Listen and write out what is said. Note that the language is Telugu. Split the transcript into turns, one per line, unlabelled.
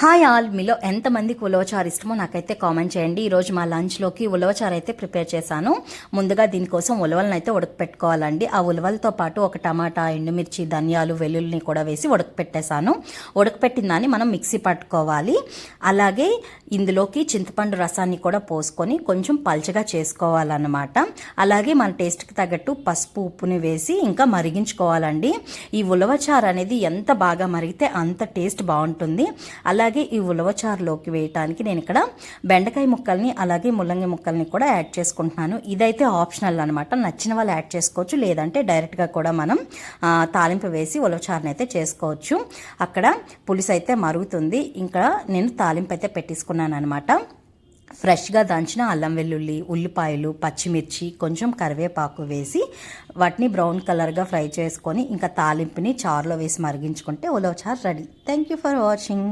హాయ్ ఆల్, మీలో ఎంతమందికి ఉలవచారు ఇష్టమో నాకైతే కామెంట్ చేయండి. ఈరోజు మా లంచ్లోకి ఉలవచారు అయితే ప్రిపేర్ చేశాను. ముందుగా దీనికోసం ఉలవలను అయితే ఉడకపెట్టుకోవాలండి. ఆ ఉలవలతో పాటు ఒక టమాటా, ఎండుమిర్చి, ధనియాలు, వెల్లుల్లిని కూడా వేసి ఉడకపెట్టేశాను. ఉడకపెట్టిన దాన్ని మనం మిక్సీ పట్టుకోవాలి. అలాగే ఇందులోకి చింతపండు రసాన్ని కూడా పోసుకొని కొంచెం పల్చగా చేసుకోవాలన్నమాట. అలాగే మన టేస్ట్కి తగ్గట్టు పసుపు, ఉప్పుని వేసి ఇంకా మరిగించుకోవాలండి. ఈ ఉలవచారు అనేది ఎంత బాగా మరిగితే అంత టేస్ట్ బాగుంటుంది. అలాగే ఈ ఉలవచారులోకి వేయటానికి నేను ఇక్కడ బెండకాయ ముక్కల్ని అలాగే ముల్లంగి ముక్కల్ని కూడా యాడ్ చేసుకుంటున్నాను. ఇదైతే ఆప్షనల్ అనమాట. నచ్చిన వాళ్ళు యాడ్ చేసుకోవచ్చు, లేదంటే డైరెక్ట్గా కూడా మనం తాలింపు వేసి ఉలవచారుని అయితే చేసుకోవచ్చు. అక్కడ పులుసు అయితే మరుగుతుంది. ఇంకా నేను తాలింపు అయితే పెట్టేసుకున్నాను అనమాట. ఫ్రెష్గా దంచిన అల్లం వెల్లుల్లి, ఉల్లిపాయలు, పచ్చిమిర్చి, కొంచెం కరివేపాకు వేసి వాటిని బ్రౌన్ కలర్గా ఫ్రై చేసుకొని ఇంకా తాలింపుని చారులో వేసి మరిగించుకుంటే ఉలవచారు ready. Thank you for watching.